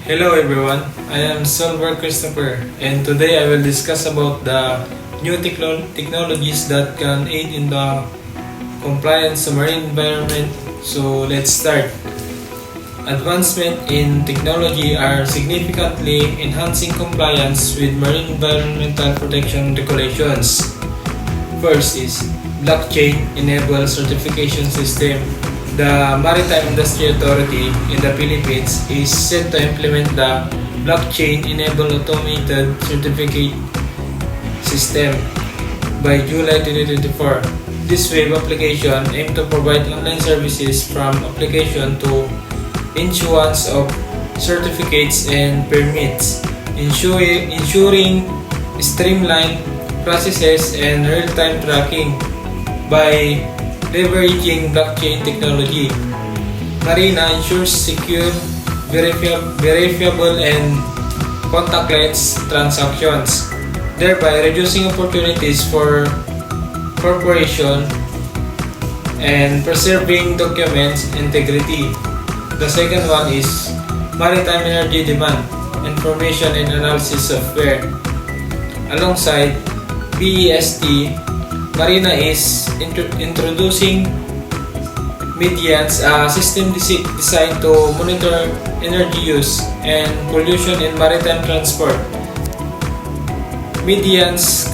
Hello everyone, I am Solver Christopher, and today I will discuss about the new technologies that can aid in the compliance to marine environment. So let's start. Advancement in technology are significantly enhancing compliance with marine environmental protection regulations. First is blockchain-enabled certification system. The Maritime Industry Authority in the Philippines is set to implement the blockchain-enabled automated certificate system by July 2024. This web application aims to provide online services from application to issuance of certificates and permits, ensuring streamlined processes and real-time tracking by leveraging blockchain technology. Marina ensures secure, verifiable, and contactless transactions, thereby reducing opportunities for corporation and preserving documents integrity. The second one is Maritime Energy Demand Information and Analysis Software. Alongside BEST, Marina is introducing Medians, a system designed to monitor energy use and pollution in maritime transport. Medians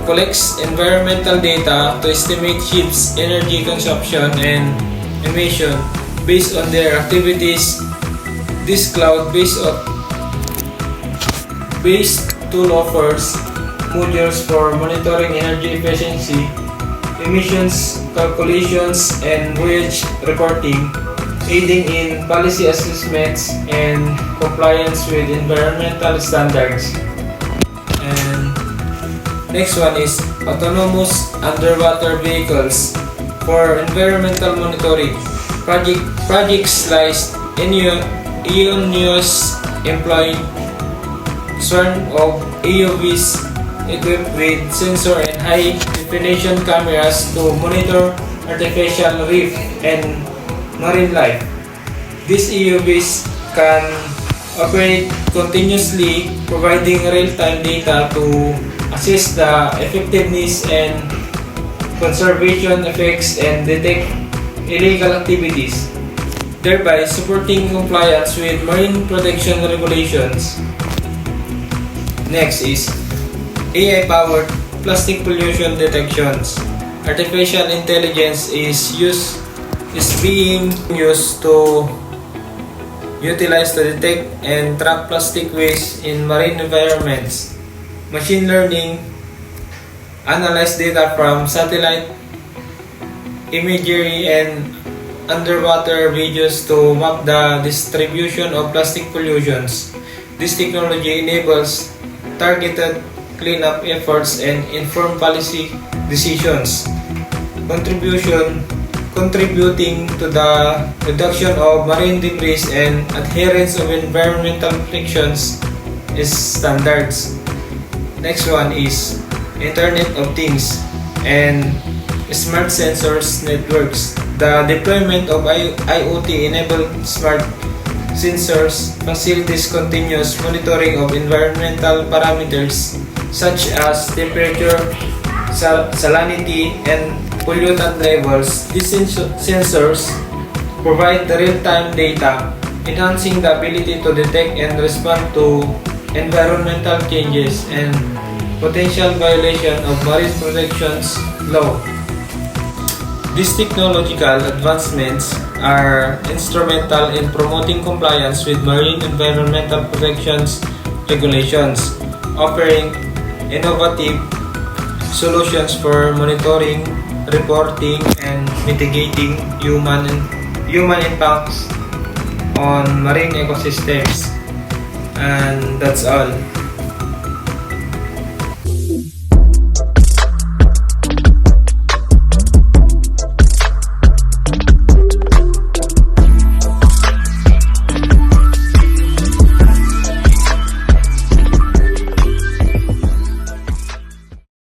collects environmental data to estimate ships' energy consumption and emission based on their activities. This cloud-based tool offers modules for monitoring energy efficiency, emissions calculations, and voyage reporting, aiding in policy assessments and compliance with environmental standards. And next one is autonomous underwater vehicles for environmental monitoring. Projects like EONews employ swarm of AUVs equipped with sensor and high-definition cameras to monitor artificial reef and marine life. These EUVs can operate continuously, providing real-time data to assess the effectiveness and conservation effects and detect illegal activities, thereby supporting compliance with marine protection regulations. Next is AI-powered plastic pollution detections. Artificial intelligence is being used to utilize to detect and track plastic waste in marine environments. Machine learning analyze data from satellite imagery and underwater videos to map the distribution of plastic pollutions. This technology enables targeted cleanup efforts and informed policy decisions, contributing to the reduction of marine debris and adherence of environmental protections standards. Next one is Internet of Things and Smart Sensors Networks. The deployment of IoT-enabled smart sensors facilitates continuous monitoring of environmental parameters such as temperature, salinity, and pollutant levels. These sensors provide the real-time data, enhancing the ability to detect and respond to environmental changes and potential violation of marine protections law. These technological advancements are instrumental in promoting compliance with marine environmental protections regulations, offering innovative solutions for monitoring, reporting, and mitigating human impacts on marine ecosystems. And that's all.